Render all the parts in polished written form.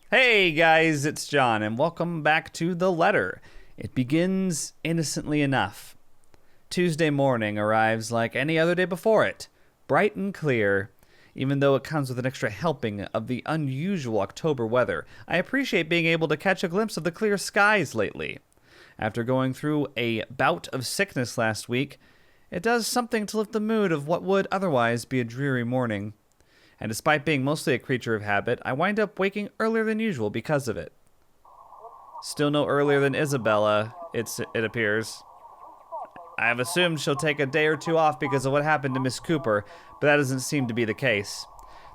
Hey guys, it's John, and welcome back to The Letter. It begins innocently enough. Tuesday morning arrives like any other day before it, bright and clear. Even though it comes with an extra helping of the unusual October weather, I appreciate being able to catch a glimpse of the clear skies lately. After going through a bout of sickness last week, it does something to lift the mood of what would otherwise be a dreary morning. And despite being mostly a creature of habit, I wind up waking earlier than usual because of it. Still no earlier than Isabella, it appears. I have assumed she'll take a day or two off because of what happened to Miss Cooper, but that doesn't seem to be the case.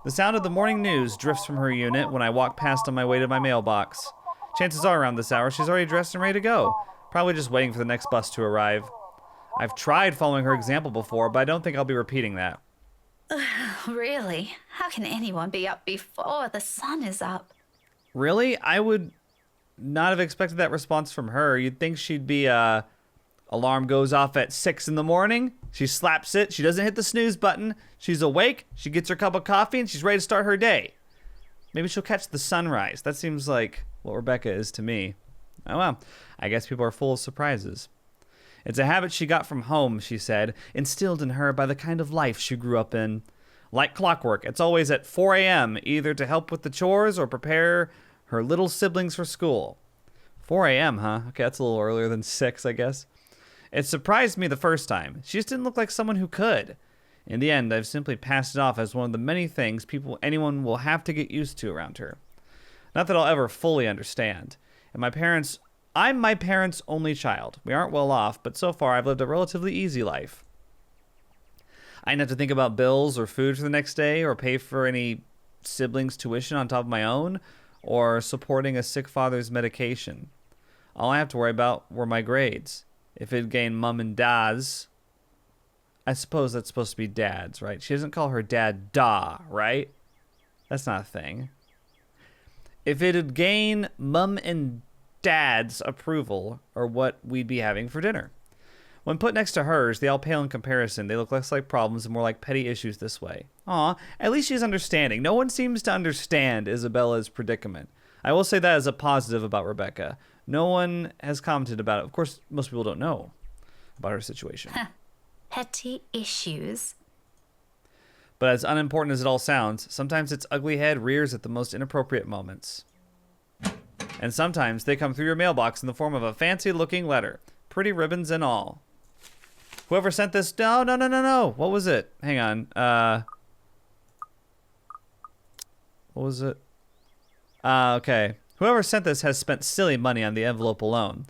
The sound of the morning news drifts from her unit when I walk past on my way to my mailbox. Chances are around this hour she's already dressed and ready to go, probably just waiting for the next bus to arrive. I've tried following her example before, but I don't think I'll be repeating that. Really? How can anyone be up before the sun is up? Really? I would not have expected that response from her. You'd think she'd be, alarm goes off at 6 in the morning. She slaps it. She doesn't hit the snooze button. She's awake. She gets her cup of coffee and she's ready to start her day. Maybe she'll catch the sunrise. That seems like what Rebecca is to me. Oh well, I guess people are full of surprises. It's a habit she got from home, she said, instilled in her by the kind of life she grew up in. Like clockwork, it's always at 4 a.m., either to help with the chores or prepare her little siblings for school. 4 a.m., huh? Okay, that's a little earlier than 6, I guess. It surprised me the first time. She just didn't look like someone who could. In the end, I've simply passed it off as one of the many things anyone will have to get used to around her. Not that I'll ever fully understand. I'm my parents' only child. We aren't well off, but so far I've lived a relatively easy life. I didn't have to think about bills or food for the next day or pay for any siblings' tuition on top of my own or supporting a sick father's medication. All I have to worry about were my grades. If it gained mum and dad's, I suppose that's supposed to be dad's, right? She doesn't call her dad Da, right? That's not a thing. If it'd gain mum and dad's approval or what we'd be having for dinner. When put next to hers, they all pale in comparison. They look less like problems and more like petty issues this way. Aw, at least she's understanding. No one seems to understand Isabella's predicament. I will say that as a positive about Rebecca. No one has commented about it. Of course, most people don't know about her situation. Petty issues? But as unimportant as it all sounds, sometimes its ugly head rears at the most inappropriate moments. And sometimes they come through your mailbox in the form of a fancy-looking letter. Pretty ribbons and all. Whoever sent this... No. What was it? Hang on. What was it? Okay. Whoever sent this has spent silly money on the envelope alone.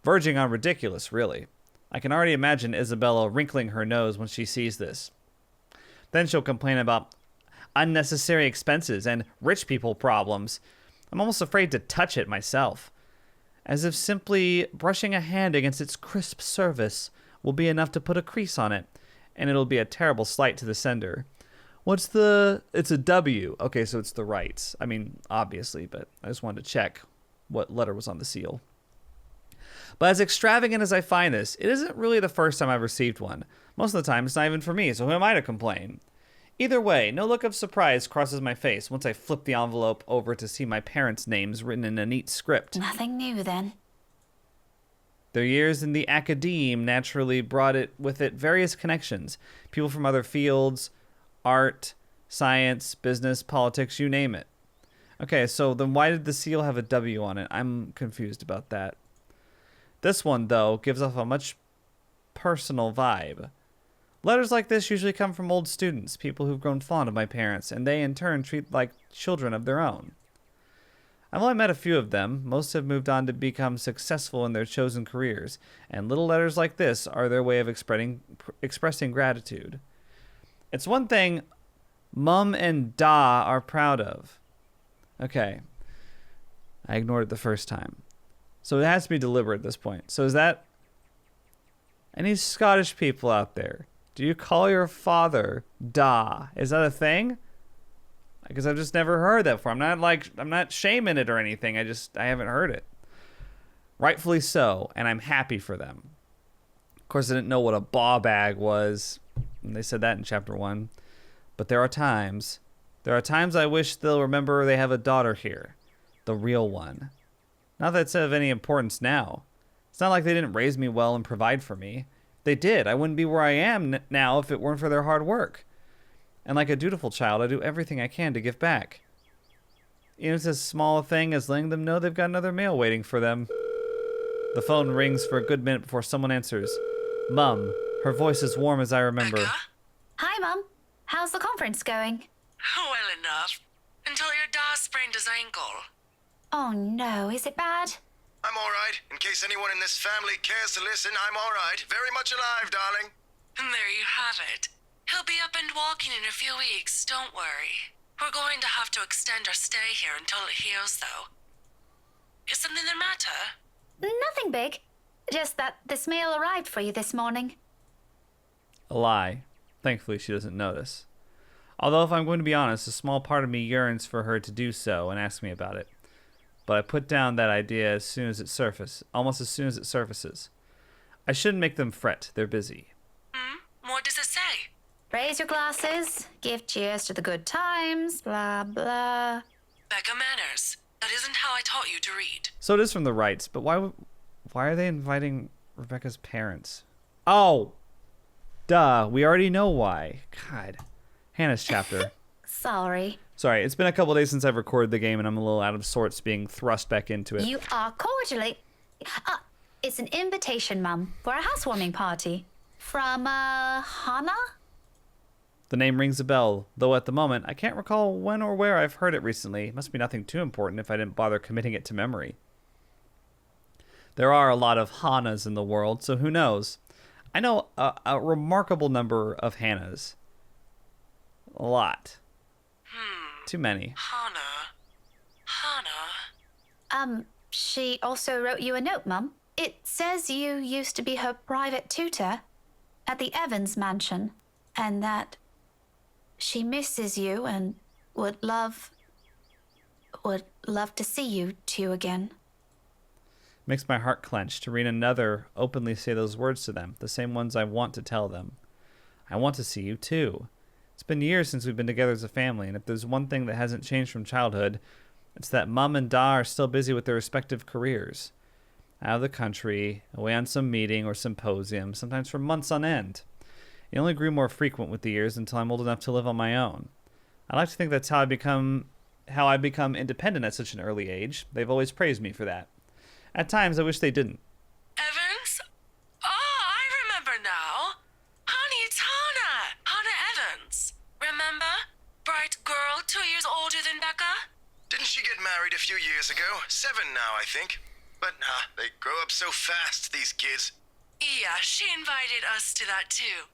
Verging on ridiculous, really. I can already imagine Isabella wrinkling her nose when she sees this. Then she'll complain about unnecessary expenses and rich people problems. I'm almost afraid to touch it myself. As if simply brushing a hand against its crisp surface will be enough to put a crease on it, and it'll be a terrible slight to the sender. It's a W. Okay, so it's the rights. I mean, obviously, but I just wanted to check what letter was on the seal. But as extravagant as I find this, it isn't really the first time I've received one. Most of the time, it's not even for me, so who am I to complain? Either way, no look of surprise crosses my face once I flip the envelope over to see my parents' names written in a neat script. Nothing new, then. Their years in the academe naturally brought it with it various connections. People from other fields, art, science, business, politics, you name it. Okay, so then why did the seal have a W on it? I'm confused about that. This one, though, gives off a much personal vibe. Letters like this usually come from old students, people who've grown fond of my parents, and they in turn treat like children of their own. I've only met a few of them. Most have moved on to become successful in their chosen careers, and little letters like this are their way of expressing gratitude. It's one thing Mum and Da are proud of. Okay. I ignored it the first time. So it has to be deliberate at this point. So is that... Any Scottish people out there? Do you call your father Da? Is that a thing? Because I've just never heard that before. I'm not shaming it or anything. I haven't heard it. Rightfully so, and I'm happy for them. Of course, I didn't know what a baw bag was. And they said that in chapter 1. But there are times I wish they'll remember they have a daughter here. The real one. Not that it's of any importance now. It's not like they didn't raise me well and provide for me. They did. I wouldn't be where I am now if it weren't for their hard work. And like a dutiful child, I do everything I can to give back. Even if it's as small a thing as letting them know they've got another meal waiting for them. The phone rings for a good minute before someone answers. Mum. Her voice is warm as I remember. Becca? Hi, Mum. How's the conference going? Well enough. Until your dad sprained his ankle. Oh no, is it bad? I'm all right. In case anyone in this family cares to listen, I'm all right. Very much alive, darling. And there you have it. He'll be up and walking in a few weeks, don't worry. We're going to have to extend our stay here until it heals, though. Is something the matter? Nothing big. Just that this mail arrived for you this morning. A lie. Thankfully, she doesn't notice. Although, if I'm going to be honest, a small part of me yearns for her to do so and ask me about it. But I put down that idea almost as soon as it surfaces. I shouldn't make them fret. They're busy. What does it say? Raise your glasses, give cheers to the good times, blah, blah. Becca manners. That isn't how I taught you to read. So it is from the Wrights, but why are they inviting Rebecca's parents? Oh! Duh, we already know why. God. Hannah's chapter. Sorry. Sorry, it's been a couple days since I've recorded the game and I'm a little out of sorts being thrust back into it. You are cordially... it's an invitation, Mum, for a housewarming party. From, Hannah? The name rings a bell, though at the moment, I can't recall when or where I've heard it recently. It must be nothing too important if I didn't bother committing it to memory. There are a lot of Hannahs in the world, so who knows? I know a remarkable number of Hannahs. A lot. Too many. Hannah. She also wrote you a note, Mum. It says you used to be her private tutor at the Evans mansion, and that she misses you and would love to see you two again. Makes my heart clench to read another openly say those words to them, the same ones I want to tell them. I want to see you too. It's been years since we've been together as a family, and if there's one thing that hasn't changed from childhood, it's that Mum and Da are still busy with their respective careers. Out of the country, away on some meeting or symposium, sometimes for months on end. It only grew more frequent with the years until I'm old enough to live on my own. I like to think that's how I become independent at such an early age. They've always praised me for that. At times, I wish they didn't. Evans? Oh, I remember now. Honey, it's Hannah. Hannah Evans. Remember? Bright girl, 2 years older than Becca? Didn't she get married a few years ago? 7 now, I think. But, they grow up so fast, these kids. Yeah, she invited us to that too.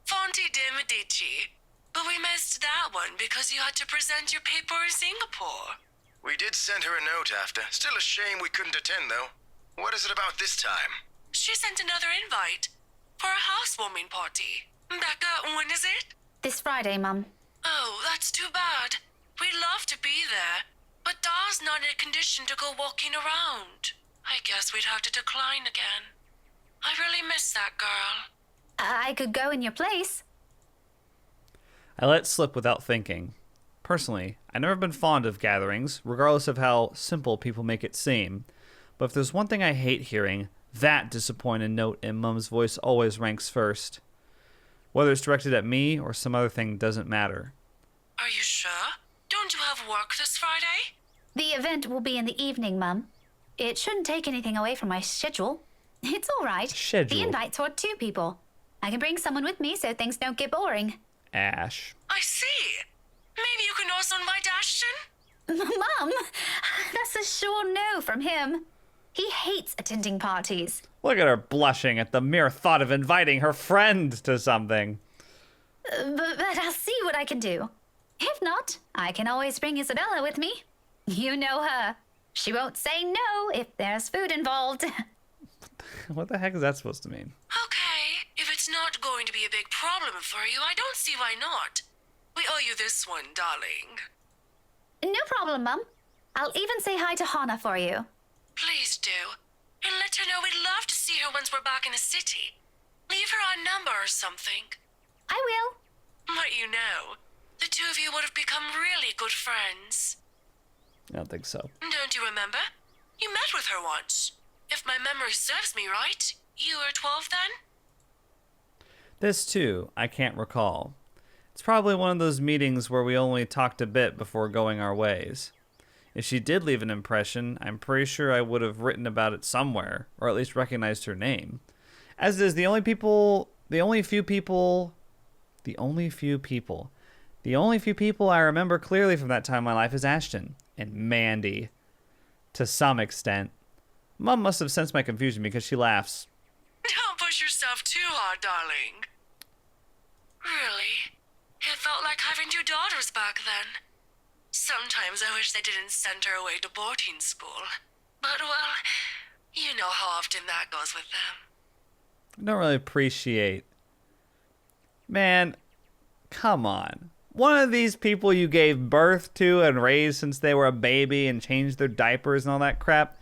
Fonte de Medici. But we missed that one because you had to present your paper in Singapore. We did send her a note after. Still a shame we couldn't attend, though. What is it about this time? She sent another invite for a housewarming party. Becca, when is it? This Friday, Mum. Oh, that's too bad. We'd love to be there, but Da's not in a condition to go walking around. I guess we'd have to decline again. I really miss that girl. I could go in your place. I let it slip without thinking. Personally, I've never been fond of gatherings, regardless of how simple people make it seem. But if there's one thing I hate hearing, that disappointed note in Mum's voice always ranks first. Whether it's directed at me or some other thing doesn't matter. Are you sure? Don't you have work this Friday? The event will be in the evening, Mum. It shouldn't take anything away from my schedule. It's all right. Schedule? The invite's for 2 people. I can bring someone with me so things don't get boring. Ash. I see. Maybe you can also invite Ashton? Mum, that's a sure no from him. He hates attending parties. Look at her blushing at the mere thought of inviting her friend to something. But I'll see what I can do. If not, I can always bring Isabella with me. You know her. She won't say no if there's food involved. What the heck is that supposed to mean? Okay, if it's not going to be a big problem for you, I don't see why not. We owe you this one, darling. No problem, Mum. I'll even say hi to Hannah for you. Please do. And let her know we'd love to see her once we're back in the city. Leave her our number or something. I will. But you know, the two of you would have become really good friends. I don't think so. Don't Do you remember? You met with her once. If my memory serves me right, you were 12 then? This, too, I can't recall. It's probably one of those meetings where we only talked a bit before going our ways. If she did leave an impression, I'm pretty sure I would have written about it somewhere, or at least recognized her name. As it is, the only few people I remember clearly from that time in my life is Ashton and Mandy. To some extent. Mom must have sensed my confusion because she laughs. Don't push yourself too hard, darling. Really? It felt like having two daughters back then. Sometimes I wish they didn't send her away to boarding school. But, well, you know how often that goes with them. I don't really appreciate. Man, come on. One of these people you gave birth to and raised since they were a baby and changed their diapers and all that crap.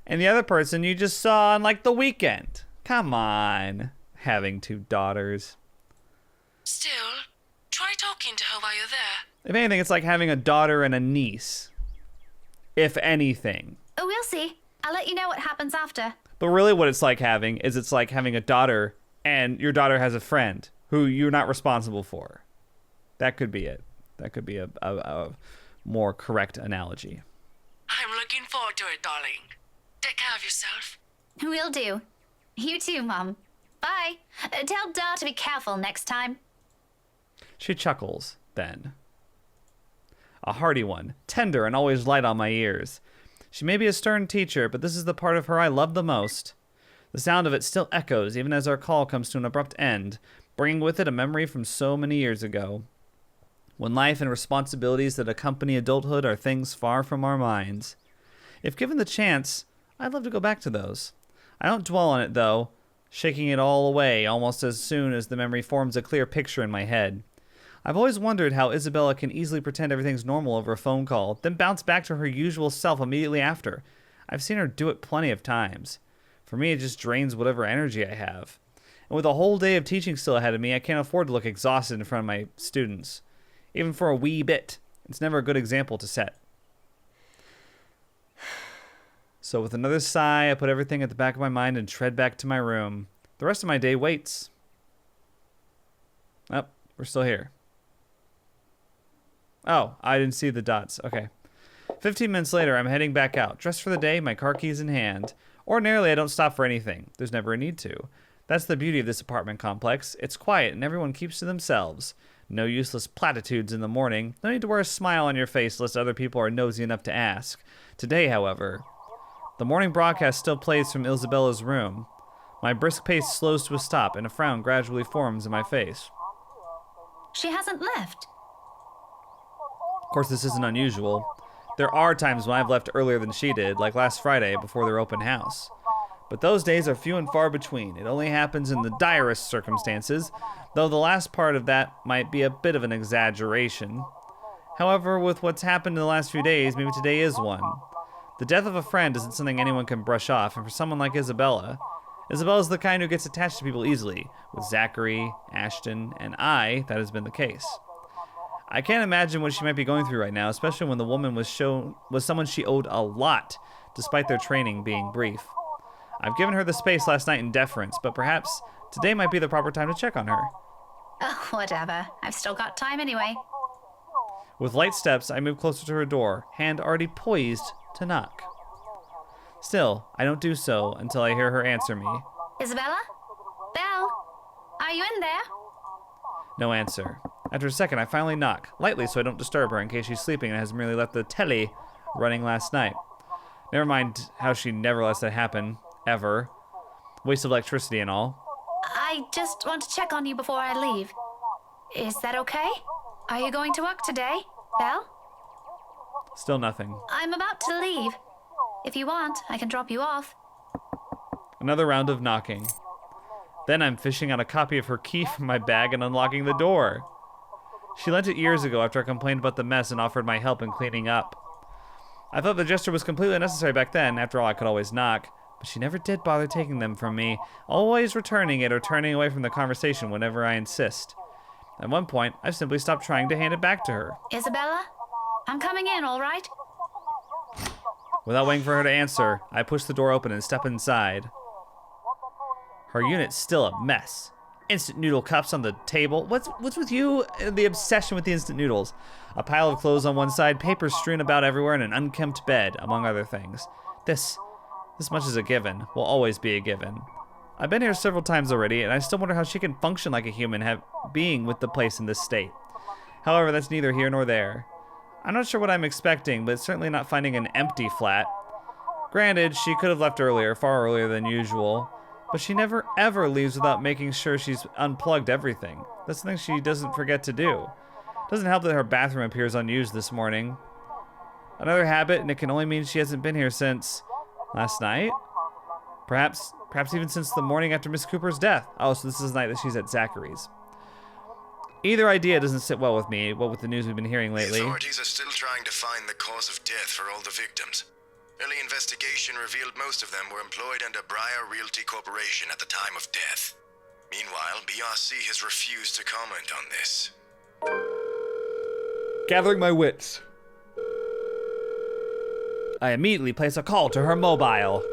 And the other person you just saw on, like, the weekend. Come on. Having two daughters. Still, try talking to her while you're there. If anything, it's like having a daughter and a niece. If anything. Oh, we'll see. I'll let you know what happens after. But really what it's like having a daughter and your daughter has a friend who you're not responsible for. That could be it. That could be a more correct analogy. I'm looking forward to it, darling. Take care of yourself. Will do. You too, Mum. Bye. Tell Da to be careful next time. She chuckles, then. A hearty one, tender and always light on my ears. She may be a stern teacher, but this is the part of her I love the most. The sound of it still echoes even as our call comes to an abrupt end, bringing with it a memory from so many years ago. When life and responsibilities that accompany adulthood are things far from our minds. If given the chance, I'd love to go back to those. I don't dwell on it, though, shaking it all away almost as soon as the memory forms a clear picture in my head. I've always wondered how Isabella can easily pretend everything's normal over a phone call, then bounce back to her usual self immediately after. I've seen her do it plenty of times. For me, it just drains whatever energy I have. And with a whole day of teaching still ahead of me, I can't afford to look exhausted in front of my students. Even for a wee bit. It's never a good example to set. So with another sigh, I put everything at the back of my mind and tread back to my room. The rest of my day waits. Oh, we're still here. Oh, I didn't see the dots. Okay. 15 minutes later, I'm heading back out. Dressed for the day, my car keys in hand. Ordinarily, I don't stop for anything. There's never a need to. That's the beauty of this apartment complex. It's quiet and everyone keeps to themselves. No useless platitudes in the morning. No need to wear a smile on your face lest other people are nosy enough to ask. Today, however, the morning broadcast still plays from Isabella's room. My brisk pace slows to a stop and a frown gradually forms in my face. She hasn't left. Of course, this isn't unusual. There are times when I've left earlier than she did, like last Friday before their open house. But those days are few and far between. It only happens in the direst circumstances, though the last part of that might be a bit of an exaggeration. However, with what's happened in the last few days, maybe today is one. The death of a friend isn't something anyone can brush off, and for someone like Isabella's the kind who gets attached to people easily. With Zachary, Ashton, and I, that has been the case. I can't imagine what she might be going through right now, especially when the woman was someone she owed a lot, despite their training being brief. I've given her the space last night in deference, but perhaps today might be the proper time to check on her. Oh, whatever. I've still got time anyway. With light steps, I move closer to her door, hand already poised to knock. Still, I don't do so until I hear her answer me. Isabella? Belle? Are you in there? No answer. After a second, I finally knock, lightly so I don't disturb her in case she's sleeping and has merely left the telly running last night. Never mind how she never lets that happen, ever. Waste of electricity and all. I just want to check on you before I leave. Is that okay? Are you going to work today, Belle? Still nothing. I'm about to leave. If you want, I can drop you off. Another round of knocking. Then I'm fishing out a copy of her key from my bag and unlocking the door. She lent it years ago after I complained about the mess and offered my help in cleaning up. I thought the gesture was completely unnecessary back then. After all, I could always knock. But she never did bother taking them from me, always returning it or turning away from the conversation whenever I insist. At one point, I've simply stopped trying to hand it back to her. Isabella? I'm coming in, all right? Without waiting for her to answer, I push the door open and step inside. Her unit's still a mess. Instant noodle cups on the table. What's with you and the obsession with the instant noodles? A pile of clothes on one side, papers strewn about everywhere, and an unkempt bed, among other things. This much is a given. Will always be a given. I've been here several times already, and I still wonder how she can function like a human being with the place in this state. However, that's neither here nor there. I'm not sure what I'm expecting, but certainly not finding an empty flat. Granted, she could have left earlier, far earlier than usual, but she never ever leaves without making sure she's unplugged everything. That's something she doesn't forget to do. Doesn't help that her bathroom appears unused this morning. Another habit, and it can only mean she hasn't been here since last night? Perhaps even since the morning after Miss Cooper's death. Oh, so this is the night that she's at Zachary's. Either idea doesn't sit well with me, what with the news we've been hearing lately. The authorities are still trying to find the cause of death for all the victims. Early investigation revealed most of them were employed under Briar Realty Corporation at the time of death. Meanwhile, BRC has refused to comment on this. Gathering my wits, I immediately place a call to her mobile.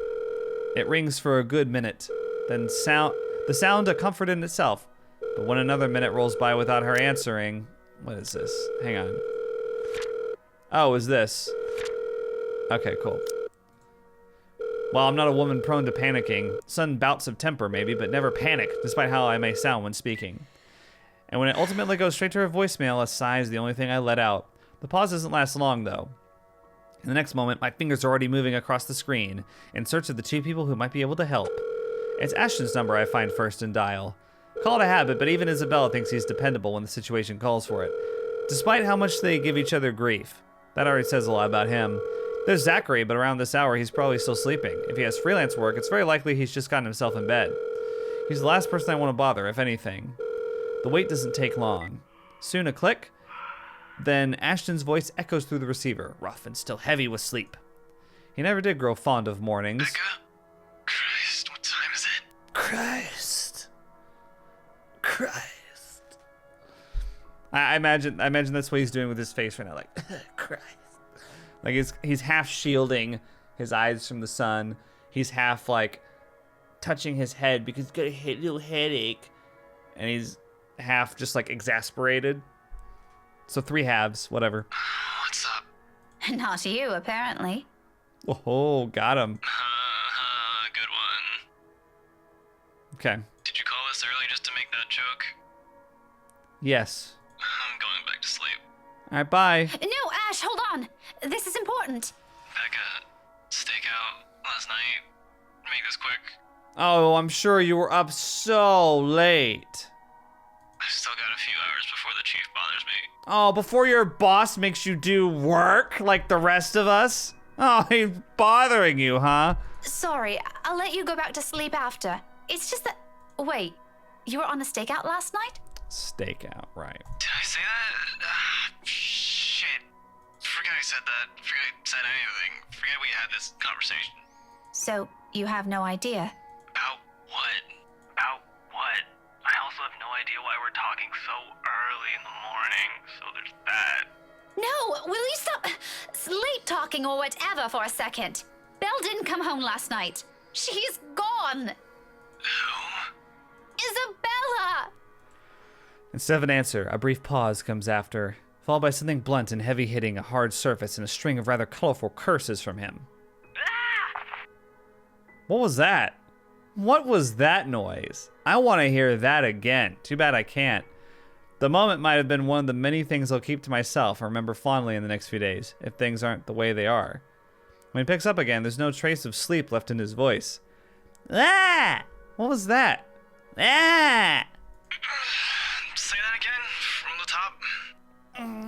It rings for a good minute, then the sound a comfort in itself. But when another minute rolls by without her answering... What is this? Hang on. Oh, is this? Okay, cool. Well, I'm not a woman prone to panicking. Sudden bouts of temper, maybe, but never panic, despite how I may sound when speaking. And when it ultimately goes straight to her voicemail, a sigh is the only thing I let out. The pause doesn't last long, though. In the next moment, my fingers are already moving across the screen, in search of the two people who might be able to help. It's Ashton's number I find first and dial. Call it a habit, but even Isabella thinks he's dependable when the situation calls for it. Despite how much they give each other grief. That already says a lot about him. There's Zachary, but around this hour he's probably still sleeping. If he has freelance work, it's very likely he's just gotten himself in bed. He's the last person I want to bother, if anything. The wait doesn't take long. Soon a click, then Ashton's voice echoes through the receiver, rough and still heavy with sleep. He never did grow fond of mornings. Becca? Christ, what time is it? Christ. I imagine that's what he's doing with his face right now, like Christ. Like he's half shielding his eyes from the sun. He's half like touching his head because he's got a little headache, and he's half just like exasperated. So three halves, whatever. What's up? Not you, apparently. Oh, got him. Good one. Okay. Did you call us early just to make that joke? Yes. I'm going back to sleep. All right, bye. No, Ash, hold on. This is important. Becca, stakeout last night. Make this quick. Oh, I'm sure you were up so late. I've still got a few hours before the chief bothers me. Oh, before your boss makes you do work like the rest of us? Oh, he's bothering you, huh? Sorry, I'll let you go back to sleep after. It's just that... Wait, you were on a stakeout last night? Stakeout, right. Did I say that? Shit. Forget I said that. Forget I said anything. Forget we had this conversation. So, you have no idea? About what? About what? I also have no idea why we're talking so early in the morning, so there's that. No, will you stop sleep talking or whatever for a second? Belle didn't come home last night. She's gone. Who? Isabella! Instead of an answer, a brief pause comes after, followed by something blunt and heavy hitting a hard surface and a string of rather colorful curses from him. What was that? What was that noise? I want to hear that again. Too bad I can't. The moment might have been one of the many things I'll keep to myself and remember fondly in the next few days, if things aren't the way they are. When he picks up again, there's no trace of sleep left in his voice. Ah! What was that? Ah! Say that again, from the top.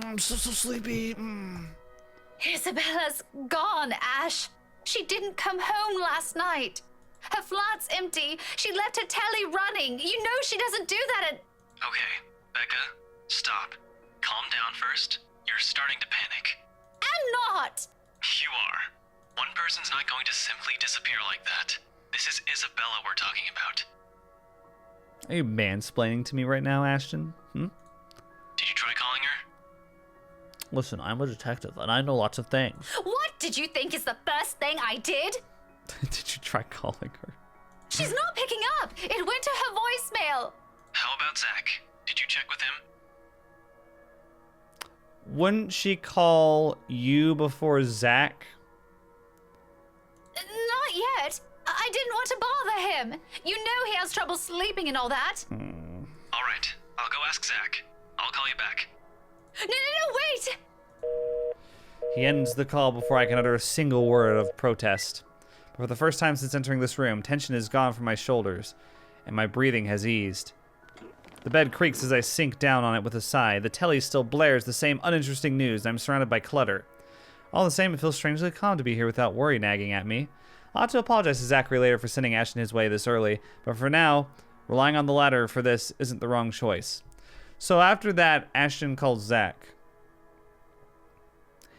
I'm so sleepy. Isabella's gone, Ash. She didn't come home last night. Her flat's empty. She left her telly running. You know she doesn't do that at... Okay, Becca, stop. Calm down first. You're starting to panic. I'm not. You are. One person's not going to simply disappear like that. This is Isabella we're talking about. Are you mansplaining to me right now, Ashton? Did you try calling her? Listen, I'm a detective, and I know lots of things. What did you think is the first thing I did? Did you try calling her? She's not picking up. It went to her voicemail. How about Zach? Did you check with him? Wouldn't she call you before Zach? Not yet. I didn't want to bother him. You know he has trouble sleeping and all that. All right, I'll go ask Zach. I'll call you back. No, wait! He ends the call before I can utter a single word of protest. But for the first time since entering this room, tension is gone from my shoulders, and my breathing has eased. The bed creaks as I sink down on it with a sigh. The telly still blares the same uninteresting news, and I'm surrounded by clutter. All the same, it feels strangely calm to be here without worry nagging at me. I'll have to apologize to Zachary later for sending Ashton his way this early, but for now, relying on the latter for this isn't the wrong choice. So after that, Ashton calls Zach.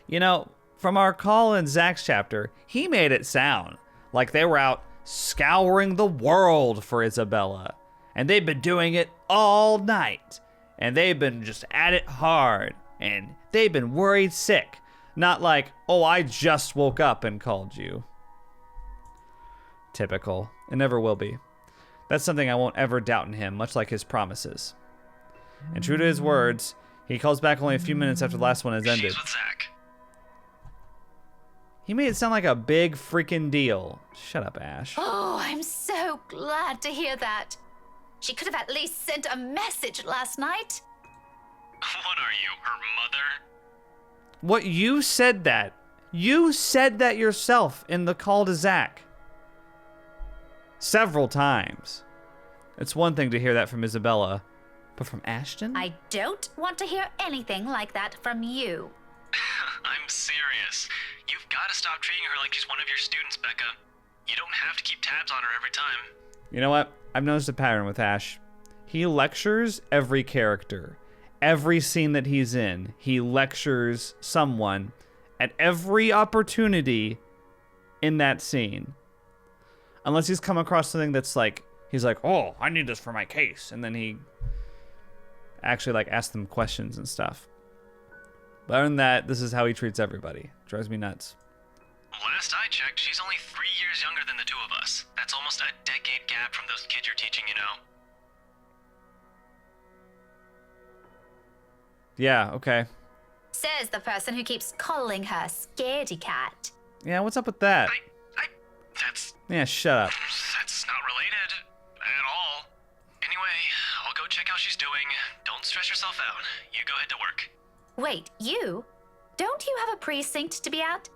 You know, from our call in Zach's chapter, he made it sound like they were out scouring the world for Isabella. And they've been doing it all night. And they've been just at it hard. And they've been worried sick. Not like, oh, I just woke up and called you. Typical. It never will be. That's something I won't ever doubt in him, much like his promises. And true to his words, he calls back only a few minutes after the last one has ended. She's with Zach. He made it sound like a big freaking deal. Shut up, Ash. Oh, I'm so glad to hear that. She could have at least sent a message last night. What are you, her mother? What, you said that? You said that yourself in the call to Zach. Several times. It's one thing to hear that from Isabella, but from Ashton? I don't want to hear anything like that from you. I'm serious. You've got to stop treating her like she's one of your students, Becca. You don't have to keep tabs on her every time. You know what? I've noticed a pattern with Ash. He lectures every character. Every scene that he's in, he lectures someone at every opportunity in that scene. Unless he's come across something that's like, he's like, oh, I need this for my case. And then he actually like asks them questions and stuff. But other than that, this is how he treats everybody. Drives me nuts. Last I checked, she's only 3 years younger than the two of us. That's almost a decade gap from those kids you're teaching, you know? Yeah, okay. Says the person who keeps calling her Scaredy Cat. Yeah, what's up with that? That's Yeah, shut up. not related at all. Anyway, I'll go check how she's doing. Don't stress yourself out. You go ahead to work. Wait, you? Don't you have a precinct to be at?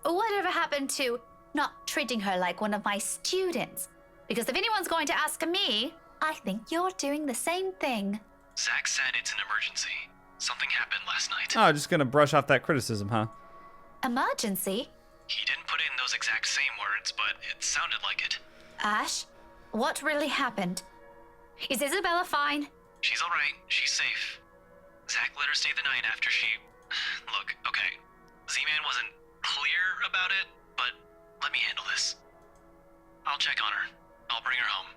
Whatever happened to not treating her like one of my students? Because if anyone's going to ask me, I think you're doing the same thing. Zach said it's an emergency. Something happened last night. Oh, just gonna brush off that criticism, huh? Emergency? He didn't put it in those exact same words, but it sounded like it. Ash, what really happened? Is Isabella fine? She's alright. She's safe. Zach let her stay the night after she... Look, okay. Z-Man wasn't clear about it, but let me handle this. I'll check on her. I'll bring her home.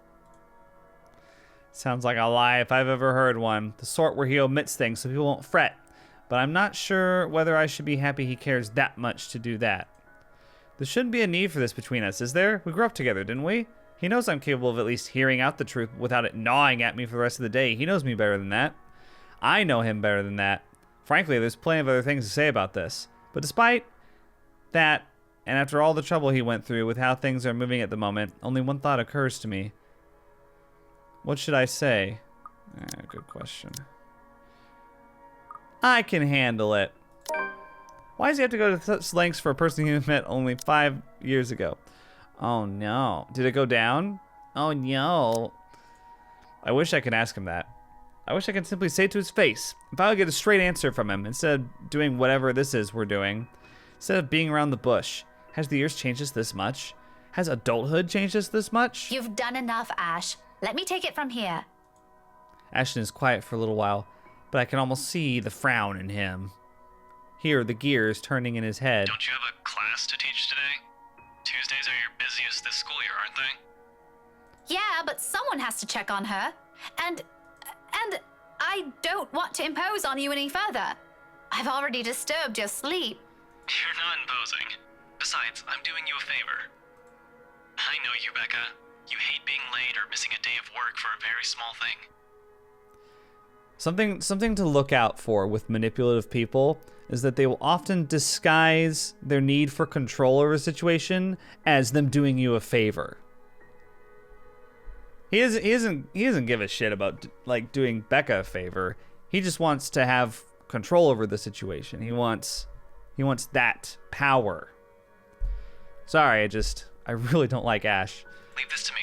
Sounds like a lie if I've ever heard one. The sort where he omits things so people won't fret. But I'm not sure whether I should be happy he cares that much to do that. There shouldn't be a need for this between us, is there? We grew up together, didn't we? He knows I'm capable of at least hearing out the truth without it gnawing at me for the rest of the day. He knows me better than that. I know him better than that. Frankly, there's plenty of other things to say about this. But despite that, and after all the trouble he went through with how things are moving at the moment, only one thought occurs to me. What should I say? Good question. I can handle it. Why does he have to go to such lengths for a person he met only 5 years ago? Oh no. Did it go down? Oh no. I wish I could ask him that. I wish I could simply say to his face, if I would get a straight answer from him, instead of doing whatever this is we're doing, instead of being around the bush. Has the years changed us this much? Has adulthood changed us this much? You've done enough, Ash. Let me take it from here. Ashton is quiet for a little while, but I can almost see the frown in him. Hear the gears turning in his head. Don't you have a class to teach today? Tuesdays are your busiest this school year, aren't they? Yeah, but someone has to check on her. And I don't want to impose on you any further. I've already disturbed your sleep. You're not imposing. Besides, I'm doing you a favor. I know you, Becca. You hate being late or missing a day of work for a very small thing. Something to look out for with manipulative people is that they will often disguise their need for control over a situation as them doing you a favor. He doesn't give a shit about like doing Becca a favor. He just wants to have control over the situation. He wants that power. Sorry, I really don't like Ash. Leave this to me.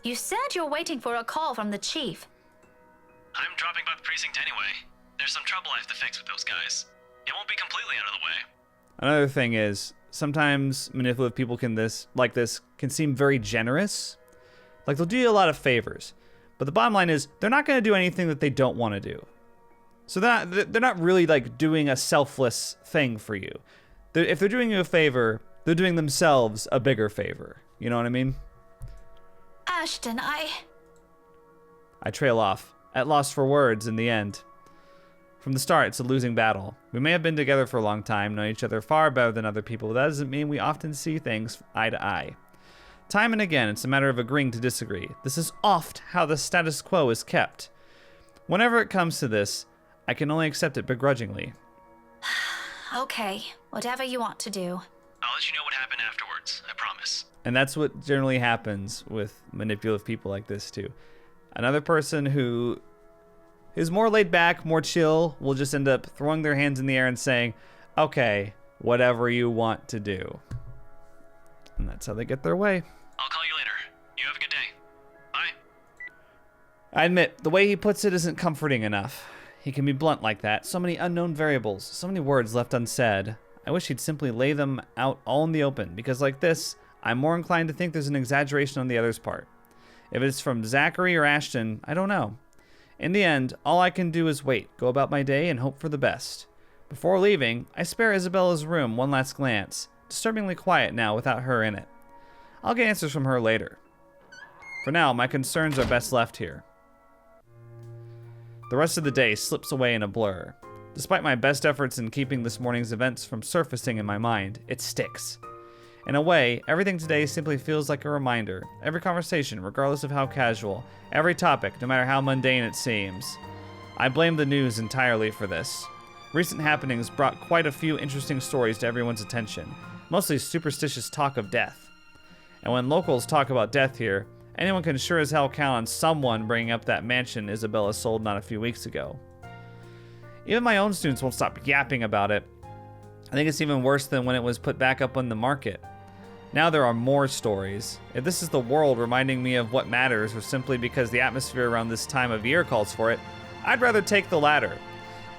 You said you're waiting for a call from the chief. I'm dropping by the precinct anyway. There's some trouble I have to fix with those guys. It won't be completely out of the way. Another thing is, sometimes manipulative people can seem very generous. Like, they'll do you a lot of favors. But the bottom line is, they're not going to do anything that they don't want to do. So they're not really, like, doing a selfless thing for you. If they're doing you a favor, they're doing themselves a bigger favor. You know what I mean? Ashton, I trail off, at loss for words in the end. From the start, it's a losing battle. We may have been together for a long time, know each other far better than other people, but that doesn't mean we often see things eye to eye. Time and again, it's a matter of agreeing to disagree. This is oft how the status quo is kept. Whenever it comes to this, I can only accept it begrudgingly. Okay, whatever you want to do. I'll let you know what happened afterwards, I promise. And that's what generally happens with manipulative people like this, too. Another person who is more laid back, more chill, will just end up throwing their hands in the air and saying, okay, whatever you want to do. And that's how they get their way. I'll call you later. You have a good day. Bye. I admit, the way he puts it isn't comforting enough. He can be blunt like that. So many unknown variables, so many words left unsaid. I wish he'd simply lay them out all in the open, because like this, I'm more inclined to think there's an exaggeration on the other's part. If it's from Zachary or Ashton, I don't know. In the end, all I can do is wait, go about my day, and hope for the best. Before leaving, I spare Isabella's room one last glance, disturbingly quiet now without her in it. I'll get answers from her later. For now, my concerns are best left here. The rest of the day slips away in a blur. Despite my best efforts in keeping this morning's events from surfacing in my mind, it sticks. In a way, everything today simply feels like a reminder. Every conversation, regardless of how casual. Every topic, no matter how mundane it seems. I blame the news entirely for this. Recent happenings brought quite a few interesting stories to everyone's attention. Mostly superstitious talk of death. And when locals talk about death here, anyone can sure as hell count on someone bringing up that mansion Isabella sold not a few weeks ago. Even my own students won't stop yapping about it. I think it's even worse than when it was put back up on the market. Now there are more stories. If this is the world reminding me of what matters, or simply because the atmosphere around this time of year calls for it, I'd rather take the latter.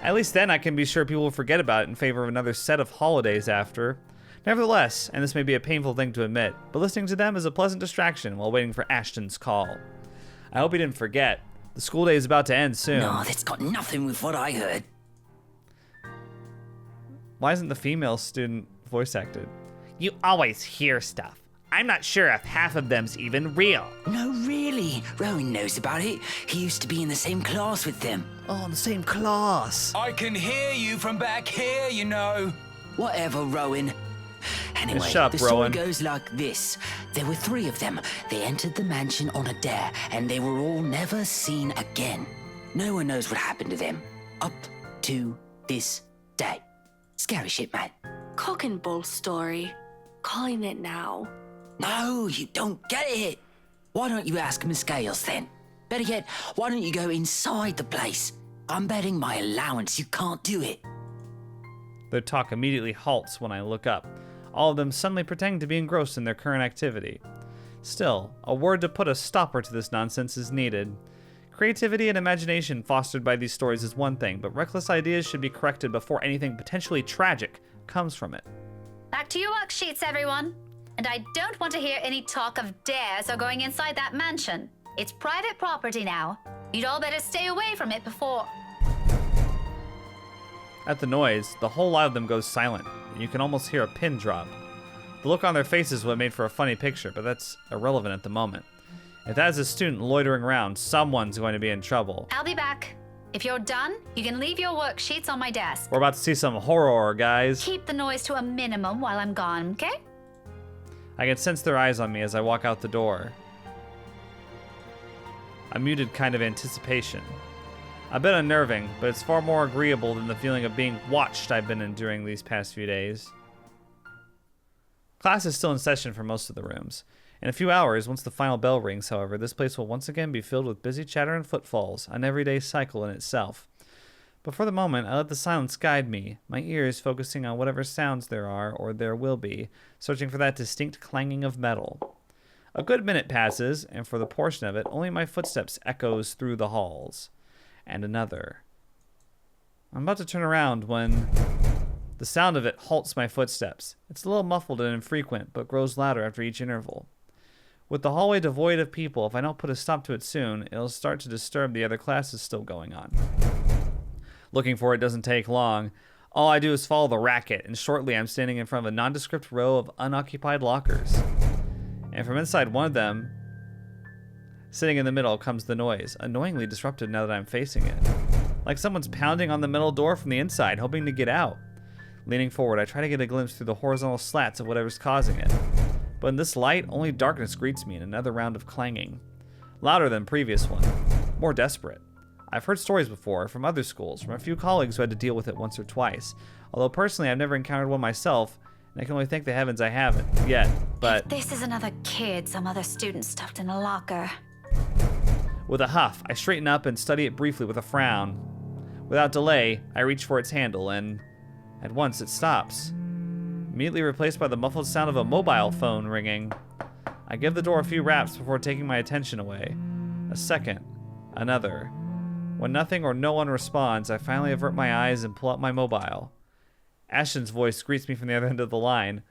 At least then I can be sure people will forget about it in favor of another set of holidays after. Nevertheless, and this may be a painful thing to admit, but listening to them is a pleasant distraction while waiting for Ashton's call. I hope he didn't forget. The school day is about to end soon. No, that's got nothing with what I heard. Why isn't the female student voice acted? You always hear stuff. I'm not sure if half of them's even real. No, really. Rowan knows about it. He used to be in the same class with them. Oh, in the same class. I can hear you from back here, you know. Whatever, Rowan. Anyway, shut up, the story Rowan. goes like this. There were 3 of them. They entered the mansion on a dare, and they were all never seen again. No one knows what happened to them. Up to this day. Scary shit, man. Cock and bull story. Calling it now. No, you don't get it. Why don't you ask Miss Gales then? Better yet, why don't you go inside the place? I'm betting my allowance you can't do it. Their talk immediately halts when I look up, all of them suddenly pretending to be engrossed in their current activity. Still, a word to put a stopper to this nonsense is needed. Creativity and imagination fostered by these stories is one thing, but reckless ideas should be corrected before anything potentially tragic comes from it. Back to your worksheets, everyone. And I don't want to hear any talk of dares or going inside that mansion. It's private property now. You'd all better stay away from it before... At the noise, the whole lot of them goes silent, and you can almost hear a pin drop. The look on their faces is what made for a funny picture, but that's irrelevant at the moment. If that is a student loitering around, someone's going to be in trouble. I'll be back. If you're done, you can leave your worksheets on my desk. We're about to see some horror, guys. Keep the noise to a minimum while I'm gone, okay? I can sense their eyes on me as I walk out the door. A muted kind of anticipation. A bit unnerving, but it's far more agreeable than the feeling of being watched I've been enduring these past few days. Class is still in session for most of the rooms. In a few hours, once the final bell rings, however, this place will once again be filled with busy chatter and footfalls, an everyday cycle in itself. But for the moment, I let the silence guide me, my ears focusing on whatever sounds there are or there will be, searching for that distinct clanging of metal. A good minute passes, and for the portion of it, only my footsteps echoes through the halls. And another. I'm about to turn around when the sound of it halts my footsteps. It's a little muffled and infrequent, but grows louder after each interval. With the hallway devoid of people, if I don't put a stop to it soon, it'll start to disturb the other classes still going on. Looking for it doesn't take long. All I do is follow the racket, and shortly I'm standing in front of a nondescript row of unoccupied lockers. And from inside one of them, sitting in the middle, comes the noise, annoyingly disrupted now that I'm facing it. Like someone's pounding on the metal door from the inside, hoping to get out. Leaning forward, I try to get a glimpse through the horizontal slats of whatever's causing it. But in this light, only darkness greets me in another round of clanging. Louder than previous one. More desperate. I've heard stories before, from other schools, from a few colleagues who had to deal with it once or twice. Although personally, I've never encountered one myself, and I can only thank the heavens I haven't yet, but... If this is another kid, some other student stuffed in a locker. With a huff, I straighten up and study it briefly with a frown. Without delay, I reach for its handle, and at once it stops. Immediately replaced by the muffled sound of a mobile phone ringing. I give the door a few raps before taking my attention away. A second. Another. When nothing or no one responds, I finally avert my eyes and pull out my mobile. Ashton's voice greets me from the other end of the line.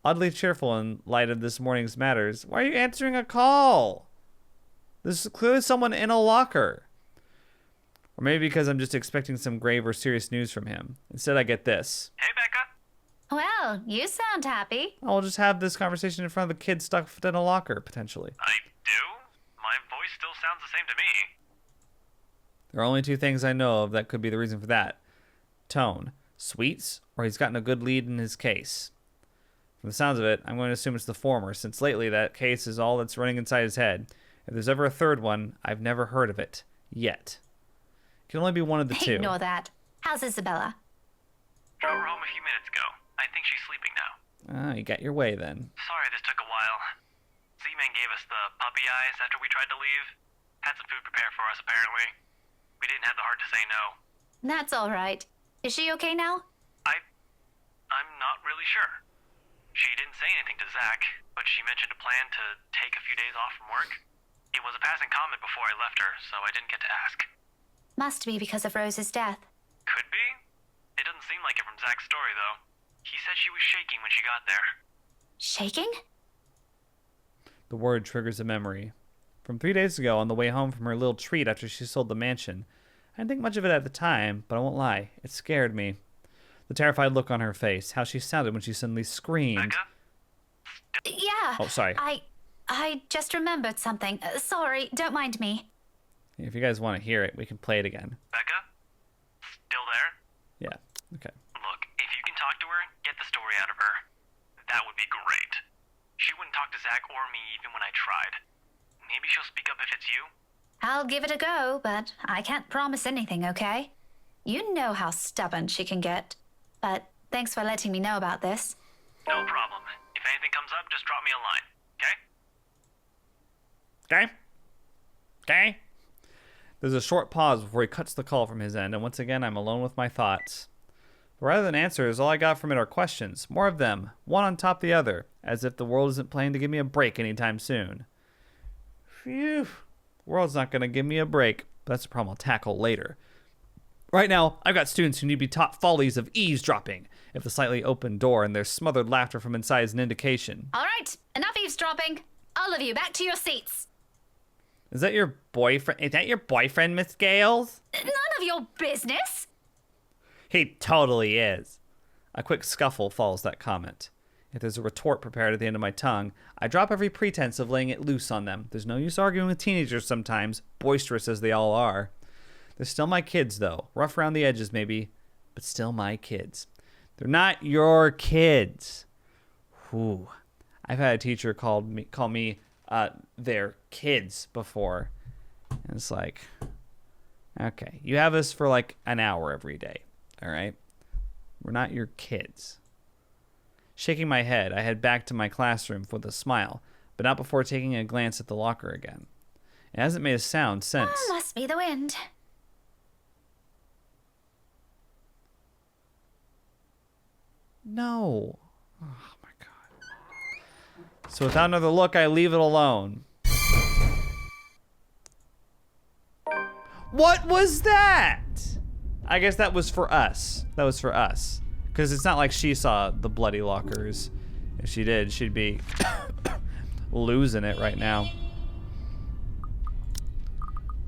Oddly cheerful in light of this morning's matters. Why are you answering a call? This is clearly someone in a locker. Or maybe because I'm just expecting some grave or serious news from him. Instead, I get this. Hey, Becca. Well, you sound happy. I'll just have this conversation in front of the kid stuffed in a locker, potentially. I do? My voice still sounds the same to me. There are only two things I know of that could be the reason for that. Tone. Sweets, or he's gotten a good lead in his case. From the sounds of it, I'm going to assume it's the former, since lately that case is all that's running inside his head. If there's ever a third one, I've never heard of it. Yet. It can only be one of the two. Ignore that. How's Isabella? Drove her home a few minutes ago. I think she's sleeping now. Ah, you got your way then. Sorry this took a while. Z-Man gave us the puppy eyes after we tried to leave. Had some food prepared for us, apparently. We didn't have the heart to say no. That's all right. Is she okay now? I'm not really sure. She didn't say anything to Zach, but she mentioned a plan to take a few days off from work. It was a passing comment before I left her, so I didn't get to ask. Must be because of Rose's death. Could be. It doesn't seem like it from Zach's story, though. He said she was shaking when she got there. Shaking? The word triggers a memory. From 3 days ago, on the way home from her little treat after she sold the mansion. I didn't think much of it at the time, but I won't lie, it scared me. The terrified look on her face, how she sounded when she suddenly screamed. Becca? Yeah. Oh, sorry. I just remembered something. Sorry, don't mind me. If you guys want to hear it, we can play it again. Becca? Still there? Yeah, okay. Look, if you can talk to her, get the story out of her. That would be great. She wouldn't talk to Zach or me even when I tried. Maybe she'll speak up if it's you? I'll give it a go, but I can't promise anything, okay? You know how stubborn she can get. But thanks for letting me know about this. No problem. If anything comes up, just drop me a line, okay? Okay? Okay? There's a short pause before he cuts the call from his end, and once again I'm alone with my thoughts. But rather than answers, all I got from it are questions. More of them, one on top of the other, as if the world isn't planning to give me a break anytime soon. Phew. The world's not going to give me a break, but that's a problem I'll tackle later. Right now, I've got students who need to be taught follies of eavesdropping. If the slightly open door and their smothered laughter from inside is an indication. All right, enough eavesdropping. All of you, back to your seats. Is that your boyfriend? Is that your boyfriend, Miss Gales? None of your business. He totally is. A quick scuffle follows that comment. If there's a retort prepared at the end of my tongue, I drop every pretense of laying it loose on them. There's no use arguing with teenagers sometimes, boisterous as they all are. They're still my kids, though. Rough around the edges, maybe, but still my kids. They're not your kids. Whew. I've had a teacher call me their kids before. And it's like, okay, you have us for like an hour every day, all right? We're not your kids. Shaking my head, I head back to my classroom with a smile, but not before taking a glance at the locker again. It hasn't made a sound since. Oh, must be the wind. No. Oh my god. So without another look, I leave it alone. What was that? I guess that was for us. That was for us. Because it's not like she saw the bloody lockers. If she did, she'd be losing it right now.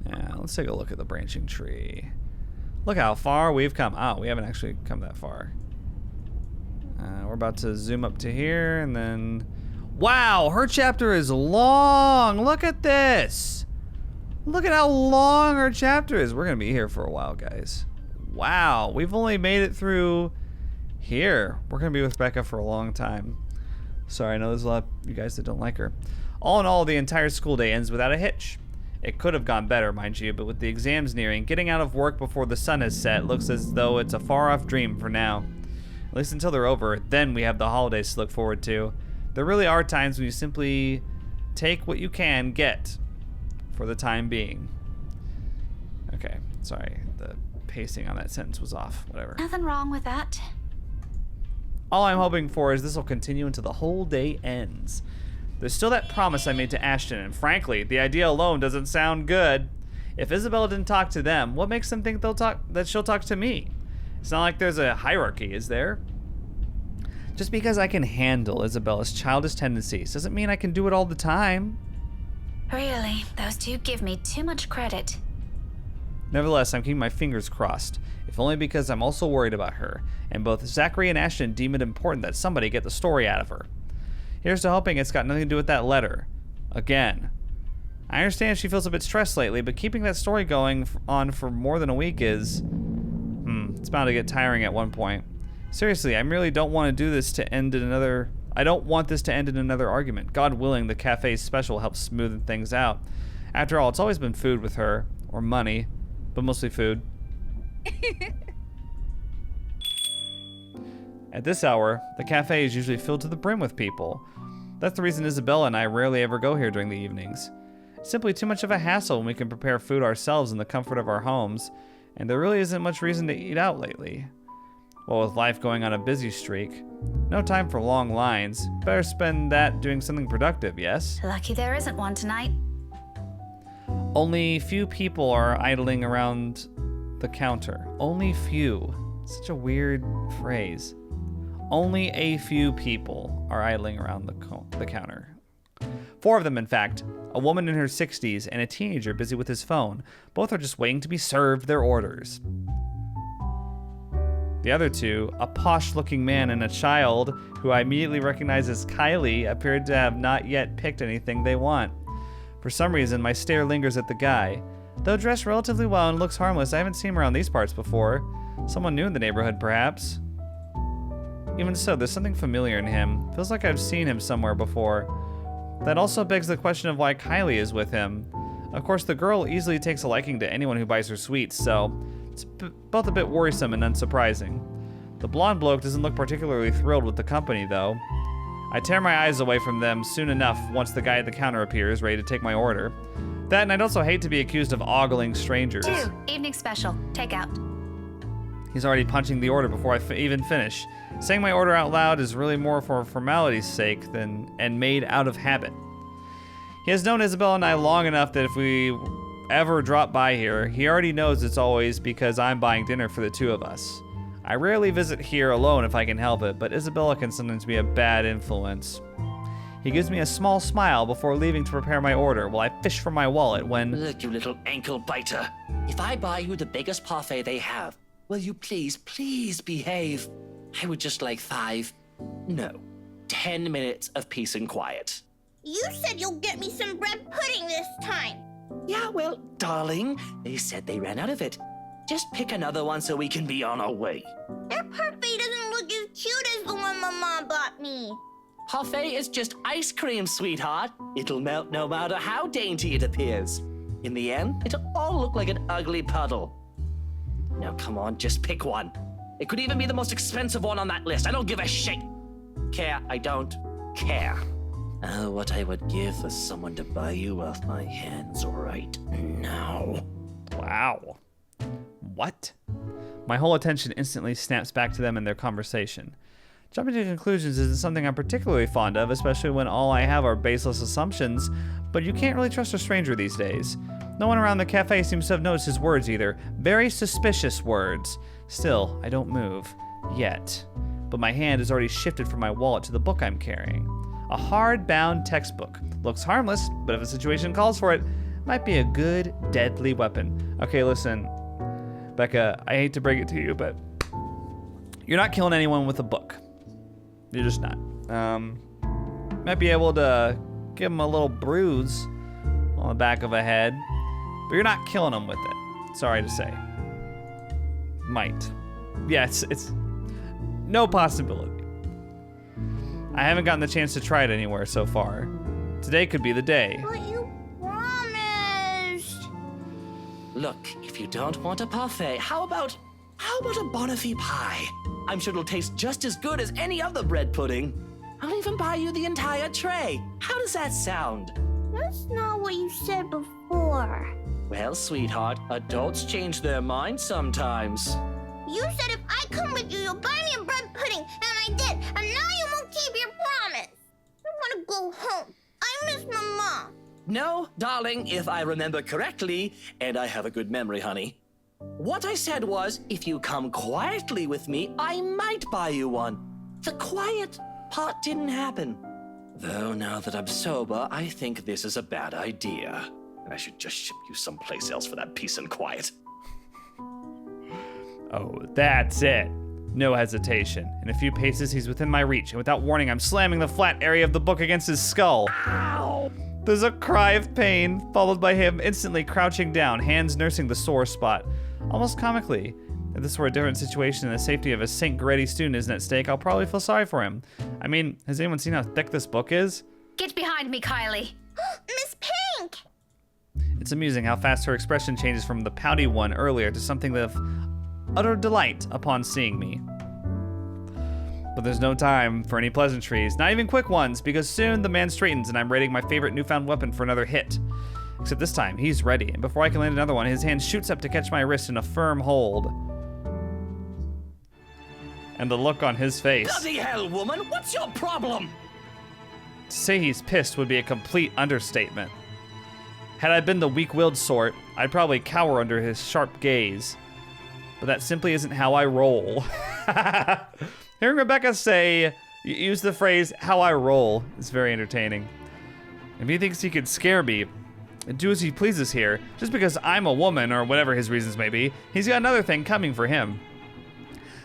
Yeah, let's take a look at the branching tree. Look how far we've come. Oh, we haven't actually come that far. We're about to zoom up to here and then... Wow, her chapter is long. Look at this. Look at how long her chapter is. We're going to be here for a while, guys. Wow, we've only made it through here. We're going to be with Becca for a long time. Sorry, I know there's a lot of you guys that don't like her. All in all, the entire school day ends without a hitch. It could have gone better, mind you, but with the exams nearing, getting out of work before the sun has set looks as though it's a far-off dream for now. At least until they're over, then we have the holidays to look forward to. There really are times when you simply take what you can get for the time being. Okay, sorry, the pacing on that sentence was off, whatever. Nothing wrong with that. All I'm hoping for is this will continue until the whole day ends. There's still that promise I made to Ashton, and frankly, the idea alone doesn't sound good. If Isabella didn't talk to them, what makes them think that she'll talk to me? It's not like there's a hierarchy, is there? Just because I can handle Isabella's childish tendencies doesn't mean I can do it all the time. Really, those two give me too much credit. Nevertheless, I'm keeping my fingers crossed, if only because I'm also worried about her, and both Zachary and Ashton deem it important that somebody get the story out of her. Here's to hoping it's got nothing to do with that letter. Again. I understand she feels a bit stressed lately, but keeping that story going on for more than a week is... it's bound to get tiring at one point. Seriously, I really don't want to do this to end in another... I don't want this to end in another argument. God willing, the cafe's special helps smoothen things out. After all, it's always been food with her. Or money. But mostly food. At this hour, the cafe is usually filled to the brim with people. That's the reason Isabella and I rarely ever go here during the evenings. It's simply too much of a hassle when we can prepare food ourselves in the comfort of our homes, and there really isn't much reason to eat out lately. Well, with life going on a busy streak, no time for long lines. Better spend that doing something productive, yes? Lucky there isn't one tonight. Only few people are idling around the counter. Only few. Such a weird phrase. Only a few people are idling around the counter. 4 of them, in fact. A woman in her 60s and a teenager busy with his phone. Both are just waiting to be served their orders. The other 2, a posh-looking man and a child, who I immediately recognize as Kylie, appeared to have not yet picked anything they want. For some reason, my stare lingers at the guy. Though dressed relatively well and looks harmless, I haven't seen him around these parts before. Someone new in the neighborhood, perhaps. Even so, there's something familiar in him. Feels like I've seen him somewhere before. That also begs the question of why Kylie is with him. Of course, the girl easily takes a liking to anyone who buys her sweets, so it's both a bit worrisome and unsurprising. The blonde bloke doesn't look particularly thrilled with the company, though. I tear my eyes away from them soon enough once the guy at the counter appears, ready to take my order. That, and I'd also hate to be accused of ogling strangers. 2, evening special, takeout. He's already punching the order before I even finish. Saying my order out loud is really more for formality's sake and made out of habit. He has known Isabella and I long enough that if we ever drop by here, he already knows it's always because I'm buying dinner for the 2 of us. I rarely visit here alone if I can help it, but Isabella can sometimes be a bad influence. He gives me a small smile before leaving to prepare my order while I fish for my wallet when... Look, you little ankle biter. If I buy you the biggest parfait they have, will you please behave? I would just like 10 minutes of peace and quiet. You said you'll get me some bread pudding this time. Yeah, well, darling, they said they ran out of it. Just pick another one so we can be on our way. Their parfait doesn't look as cute as the one my mom bought me. Parfait is just ice cream, sweetheart. It'll melt no matter how dainty it appears. In the end, it'll all look like an ugly puddle. Now, come on, just pick one. It could even be the most expensive one on that list. I don't give a shit. I don't care. Oh, what I would give for someone to buy you off my hands right now. Wow. What? My whole attention instantly snaps back to them and their conversation. Jumping to conclusions isn't something I'm particularly fond of, especially when all I have are baseless assumptions, but you can't really trust a stranger these days. No one around the cafe seems to have noticed his words either. Very suspicious words. Still, I don't move. Yet. But my hand has already shifted from my wallet to the book I'm carrying. A hard-bound textbook. Looks harmless, but if a situation calls for it, might be a good, deadly weapon. Okay, listen. Becca, I hate to break it to you, but you're not killing anyone with a book. You're just not. Might be able to give them a little bruise on the back of a head, but you're not killing them with it. Sorry to say. Might. Yeah, it's no possibility. I haven't gotten the chance to try it anywhere so far. Today could be the day. But you promised. Look, if you don't want a parfait, how about a bon fide pie? I'm sure it'll taste just as good as any other bread pudding. I'll even buy you the entire tray. How does that sound? That's not what you said before. Well, sweetheart, adults change their minds sometimes. You said if I come with you, you'll buy me a bread pudding, and I did, and now you won't keep your promise. I want to go home. I miss my mom. No, darling, if I remember correctly, and I have a good memory, honey. What I said was, if you come quietly with me, I might buy you one. The quiet part didn't happen. Though now that I'm sober, I think this is a bad idea. And I should just ship you someplace else for that peace and quiet. Oh, that's it. No hesitation. In a few paces, he's within my reach, and without warning, I'm slamming the flat area of the book against his skull. Ow! There's a cry of pain, followed by him instantly crouching down, hands nursing the sore spot. Almost comically. If this were a different situation and the safety of a St. Grady student isn't at stake, I'll probably feel sorry for him. I mean, has anyone seen how thick this book is? Get behind me, Kylie. Miss Pink! It's amusing how fast her expression changes from the pouty one earlier to something of utter delight upon seeing me. But there's no time for any pleasantries, not even quick ones, because soon the man straightens and I'm raiding my favorite newfound weapon for another hit. Except this time, he's ready, and before I can land another one, his hand shoots up to catch my wrist in a firm hold. And the look on his face. Bloody hell, woman, what's your problem? To say he's pissed would be a complete understatement. Had I been the weak-willed sort, I'd probably cower under his sharp gaze. But that simply isn't how I roll. Hearing Rebecca use the phrase, how I roll, is very entertaining. If he thinks he could scare me and do as he pleases here, just because I'm a woman or whatever his reasons may be, he's got another thing coming for him.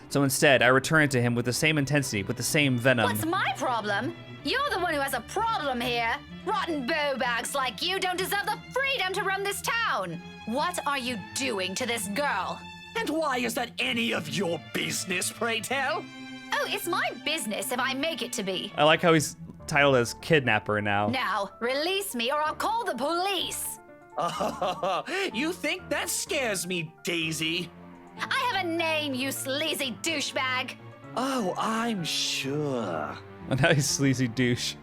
So instead, I return it to him with the same intensity, with the same venom. What's my problem? You're the one who has a problem here. Rotten bowbags like you don't deserve the freedom to run this town. What are you doing to this girl? And why is that any of your business, pray tell? Oh, it's my business if I make it to be. I like how he's titled as kidnapper now. Now, release me or I'll call the police. Oh, you think that scares me, Daisy? I have a name, you sleazy douchebag. Oh, I'm sure. And now he's sleazy douche.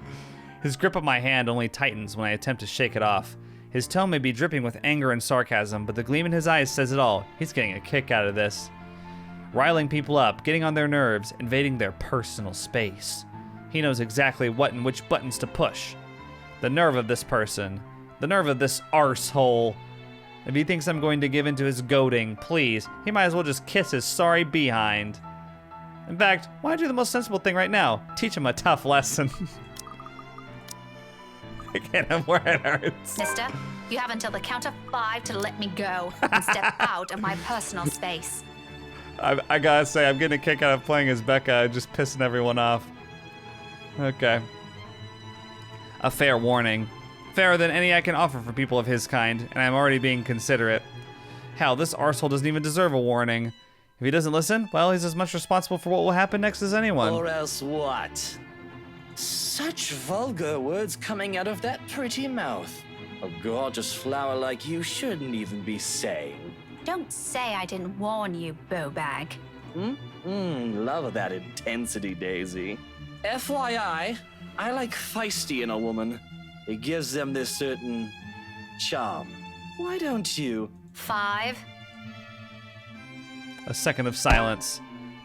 His grip of my hand only tightens when I attempt to shake it off. His tone may be dripping with anger and sarcasm, but the gleam in his eyes says it all. He's getting a kick out of this. Riling people up, getting on their nerves, invading their personal space. He knows exactly what and which buttons to push. The nerve of this person. The nerve of this arsehole. If he thinks I'm going to give in to his goading, please, he might as well just kiss his sorry behind. In fact, why do the most sensible thing right now? Teach him a tough lesson. I can't have more it hurts. Mister, you have until the count of 5 to let me go and step out of my personal space. I gotta say, I'm getting a kick out of playing as Becca, just pissing everyone off. Okay. A fair warning. Fairer than any I can offer for people of his kind, and I'm already being considerate. Hell, this arsehole doesn't even deserve a warning. If he doesn't listen, well, he's as much responsible for what will happen next as anyone. Or else what? Such vulgar words coming out of that pretty mouth. A gorgeous flower like you shouldn't even be saying. Don't say I didn't warn you, Bowbag. Love that intensity, Daisy. FYI, I like feisty in a woman. It gives them this certain charm. Why don't you? 5. A second of silence.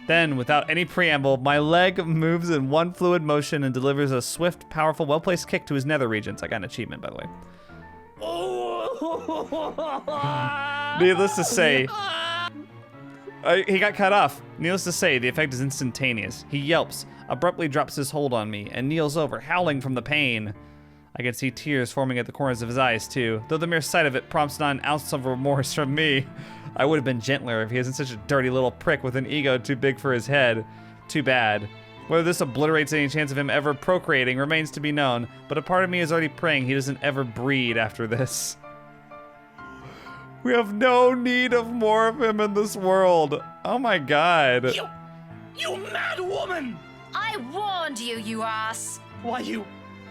Then, without any preamble, my leg moves in one fluid motion and delivers a swift, powerful, well-placed kick to his nether regions. I got an achievement, by the way. Needless to say, he got cut off. Needless to say, the effect is instantaneous. He yelps, abruptly drops his hold on me, and kneels over, howling from the pain. I can see tears forming at the corners of his eyes, too, though the mere sight of it prompts not an ounce of remorse from me. I would have been gentler if he isn't such a dirty little prick with an ego too big for his head. Too bad. Whether this obliterates any chance of him ever procreating remains to be known, but a part of me is already praying he doesn't ever breed after this. We have no need of more of him in this world. Oh my god. You mad woman! I warned you, you ass. Why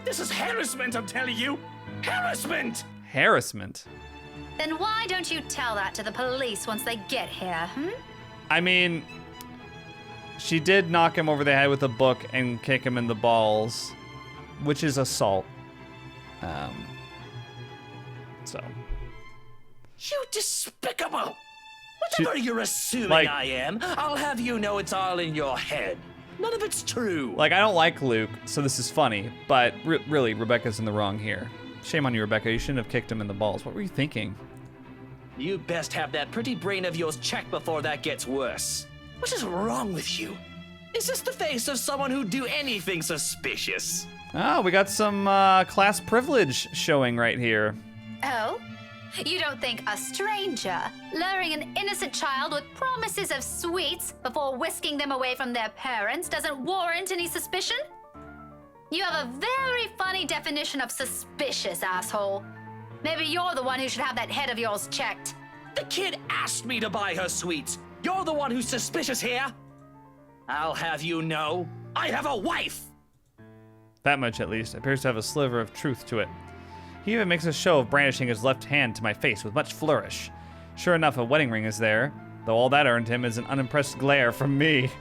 this is harassment, I'm telling you! Harassment! Harassment? Then why don't you tell that to the police once they get here, I mean, she did knock him over the head with a book and kick him in the balls, which is assault. So. You despicable! Whatever you're assuming like, I am, I'll have you know it's all in your head. None of it's true. Like, I don't like Luke, so this is funny, but really, Rebecca's in the wrong here. Shame on you, Rebecca. You shouldn't have kicked him in the balls. What were you thinking? You best have that pretty brain of yours checked before that gets worse. What is wrong with you? Is this the face of someone who'd do anything suspicious? Oh, we got some class privilege showing right here. Oh? You don't think a stranger luring an innocent child with promises of sweets before whisking them away from their parents doesn't warrant any suspicion? You have a very funny definition of suspicious, asshole. Maybe you're the one who should have that head of yours checked. The kid asked me to buy her sweets. You're the one who's suspicious here. I'll have you know, I have a wife! That much, at least, appears to have a sliver of truth to it. He even makes a show of brandishing his left hand to my face with much flourish. Sure enough, a wedding ring is there, though all that earned him is an unimpressed glare from me.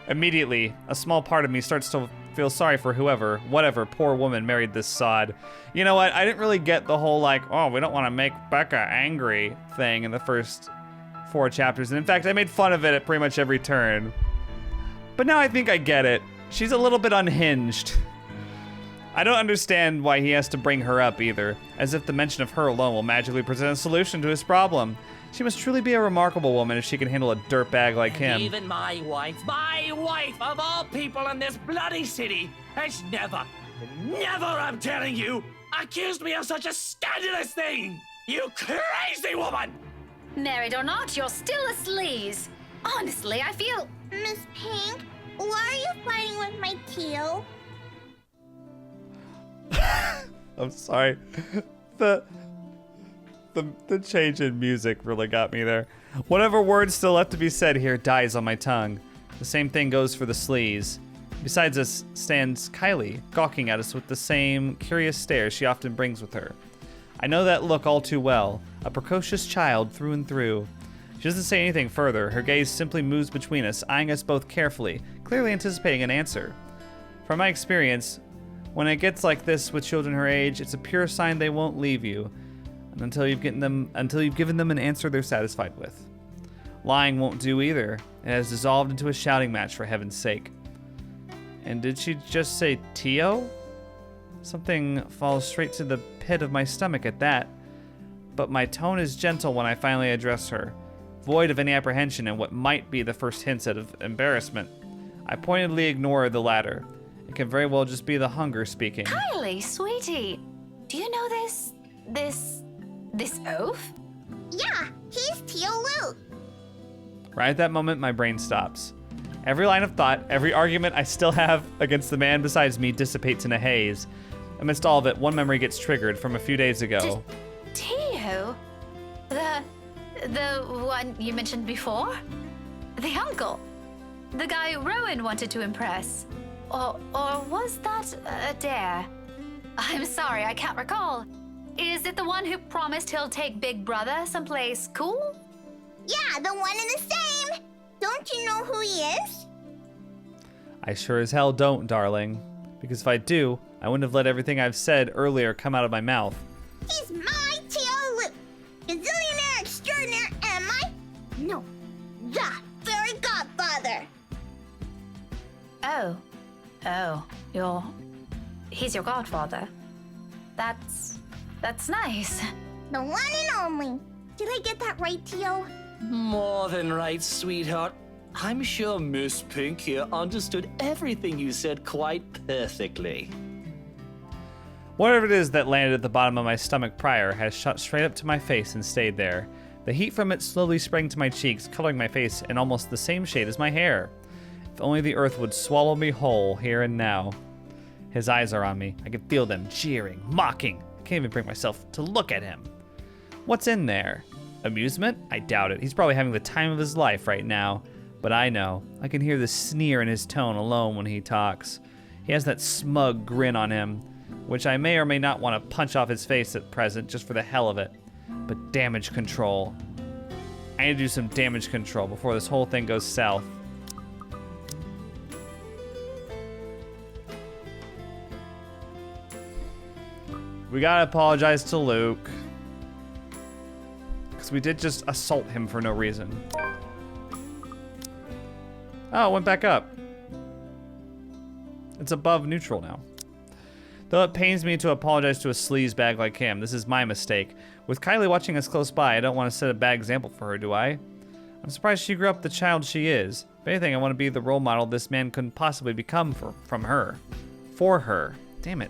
Immediately, a small part of me starts to feel sorry for whatever poor woman married this sod. You know what? I didn't really get the whole, like, oh, we don't want to make Becca angry thing in the first 4 chapters. And in fact, I made fun of it at pretty much every turn. But now I think I get it. She's a little bit unhinged. I don't understand why he has to bring her up either, as if the mention of her alone will magically present a solution to his problem. She must truly be a remarkable woman if she can handle a dirtbag like him. Even my wife of all people in this bloody city, has never, I'm telling you, accused me of such a scandalous thing! You crazy woman! Married or not, you're still a sleaze. Honestly, I feel... Miss Pink, why are you fighting with my teal? I'm sorry. The change in music really got me there. Whatever word's still left to be said here dies on my tongue. The same thing goes for the sleaze. Besides us stands Kylie, gawking at us with the same curious stare she often brings with her. I know that look all too well, a precocious child through and through. She doesn't say anything further, her gaze simply moves between us, eyeing us both carefully, clearly anticipating an answer. From my experience, when it gets like this with children her age, it's a pure sign they won't leave you until you've given them an answer they're satisfied with. Lying won't do either. It has dissolved into a shouting match, for heaven's sake. And did she just say Tio? Something falls straight to the pit of my stomach at that. But my tone is gentle when I finally address her, void of any apprehension and what might be the first hints of embarrassment. I pointedly ignore the latter. It can very well just be the hunger speaking. Kylie, sweetie, do you know this oaf? Yeah, he's Teal Luke. Right at that moment, my brain stops. Every line of thought, every argument I still have against the man besides me dissipates in a haze. Amidst all of it, one memory gets triggered from a few days ago. Tio? The one you mentioned before? The uncle? The guy Rowan wanted to impress? Or was that a dare? I'm sorry, I can't recall. Is it the one who promised he'll take Big Brother someplace cool? Yeah, the one in the same. Don't you know who he is? I sure as hell don't, darling. Because if I do, I wouldn't have let everything I've said earlier come out of my mouth. He's my Tio Luke. Gazillionaire extraordinaire, am I? No, the fairy godfather. He's your godfather. That's nice. The one and only. Did I get that right, Tio? More than right, sweetheart. I'm sure Miss Pink here understood everything you said quite perfectly. Whatever it is that landed at the bottom of my stomach prior has shot straight up to my face and stayed there. The heat from it slowly sprang to my cheeks, coloring my face in almost the same shade as my hair. If only the earth would swallow me whole here and now. His eyes are on me. I can feel them jeering, mocking. I can't even bring myself to look at him. What's in there? Amusement? I doubt it. He's probably having the time of his life right now. But I know. I can hear the sneer in his tone alone when he talks. He has that smug grin on him, which I may or may not want to punch off his face at present just for the hell of it. But damage control. I need to do some damage control before this whole thing goes south. We gotta apologize to Luke. Because we did just assault him for no reason. Oh, it went back up. It's above neutral now. Though it pains me to apologize to a sleazebag like him, this is my mistake. With Kylie watching us close by, I don't want to set a bad example for her, do I? I'm surprised she grew up the child she is. If anything, I want to be the role model this man couldn't possibly become from her. For her. Damn it.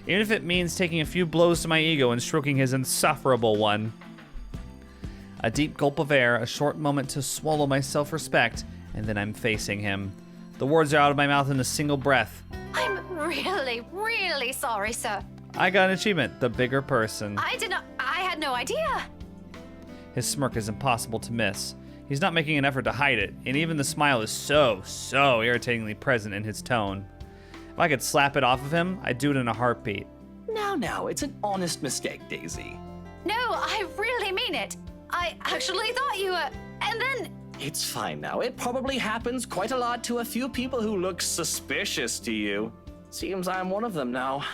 Even if it means taking a few blows to my ego and stroking his insufferable one. A deep gulp of air, a short moment to swallow my self-respect, and then I'm facing him. The words are out of my mouth in a single breath. I'm really, really sorry, sir. I got an achievement, the bigger person. I had no idea. His smirk is impossible to miss. He's not making an effort to hide it, and even the smile is so irritatingly present in his tone. If I could slap it off of him, I'd do it in a heartbeat. Now, it's an honest mistake, Daisy. No, I really mean it. I actually thought you were... And then... It's fine now. It probably happens quite a lot to a few people who look suspicious to you. Seems I'm one of them now.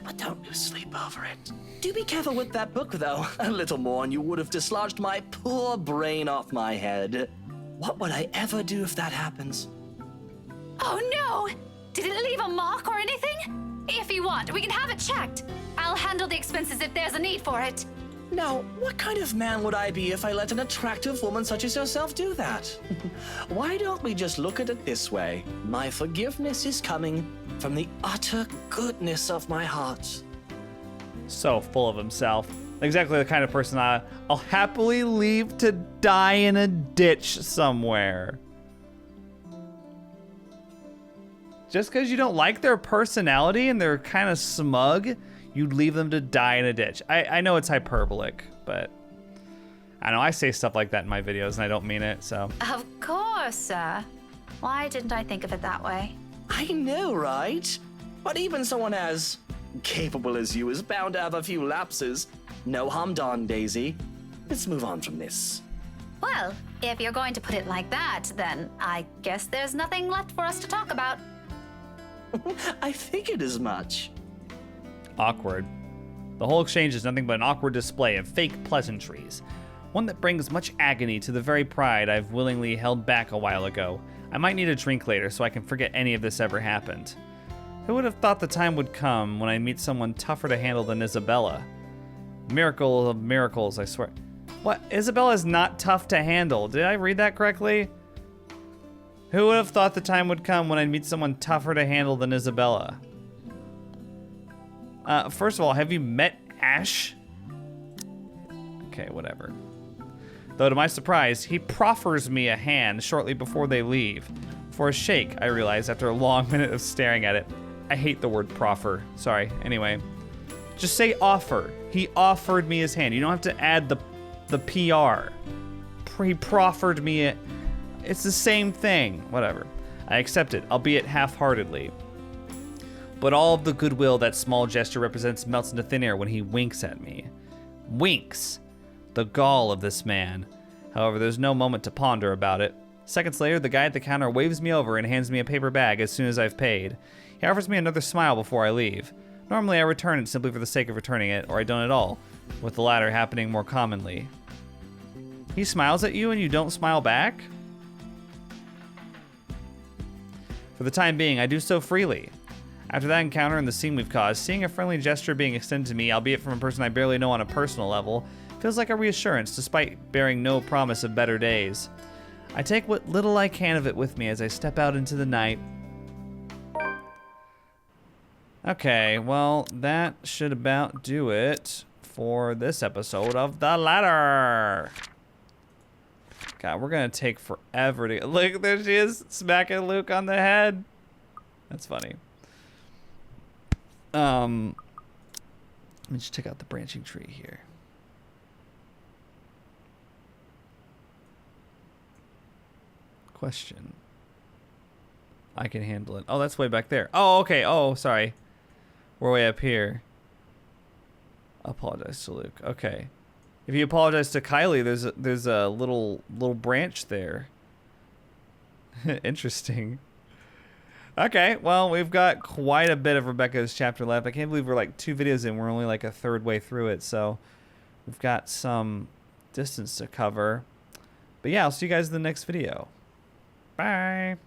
But don't lose sleep over it. Do be careful with that book, though. A little more and you would have dislodged my poor brain off my head. What would I ever do if that happens? Oh, no! Did it leave a mark or anything? If you want, we can have it checked. I'll handle the expenses if there's a need for it. Now, what kind of man would I be if I let an attractive woman such as yourself do that? Why don't we just look at it this way? My forgiveness is coming from the utter goodness of my heart. So full of himself. Exactly the kind of person I'll happily leave to die in a ditch somewhere. Just because you don't like their personality and they're kind of smug, you'd leave them to die in a ditch. I know it's hyperbolic, but I know I say stuff like that in my videos and I don't mean it, so. Of course, sir. Why didn't I think of it that way? I know, right? But even someone as capable as you is bound to have a few lapses. No harm done, Daisy. Let's move on from this. Well, if you're going to put it like that, then I guess there's nothing left for us to talk about. I figured as much. Awkward. The whole exchange is nothing but an awkward display of fake pleasantries. One that brings much agony to the very pride I've willingly held back a while ago. I might need a drink later so I can forget any of this ever happened. Who would have thought the time would come when I meet someone tougher to handle than Isabella? Miracle of miracles, I swear. What? Isabella is not tough to handle. Did I read that correctly? Who would have thought the time would come when I'd meet someone tougher to handle than Isabella? First of all, have you met Ash? Okay, whatever. Though to my surprise, he proffers me a hand shortly before they leave. For a shake, I realize after a long minute of staring at it. I hate the word proffer. Sorry. Anyway, just say offer. He offered me his hand. You don't have to add the PR. He proffered me it. It's the same thing. Whatever. I accept it, albeit half-heartedly. But all of the goodwill that small gesture represents melts into thin air when he winks at me. Winks. The gall of this man. However, there's no moment to ponder about it. Seconds later, the guy at the counter waves me over and hands me a paper bag as soon as I've paid. He offers me another smile before I leave. Normally, I return it simply for the sake of returning it, or I don't at all, with the latter happening more commonly. He smiles at you and you don't smile back? For the time being, I do so freely. After that encounter and the scene we've caused, seeing a friendly gesture being extended to me, albeit from a person I barely know on a personal level, feels like a reassurance, despite bearing no promise of better days. I take what little I can of it with me as I step out into the night. Okay, well, that should about do it for this episode of The Ladder. God, we're gonna take forever to... Look, there she is, smacking Luke on the head. That's funny. Let me just check out the branching tree here. Question. I can handle it. Oh, that's way back there. Oh, okay. Oh, sorry. We're way up here. Apologize to Luke. Okay. If you apologize to Kylie, there's a little branch there. Interesting. Okay, well, we've got quite a bit of Rebecca's chapter left. I can't believe we're like 2 videos in. We're only like a third way through it, so we've got some distance to cover. But yeah, I'll see you guys in the next video. Bye.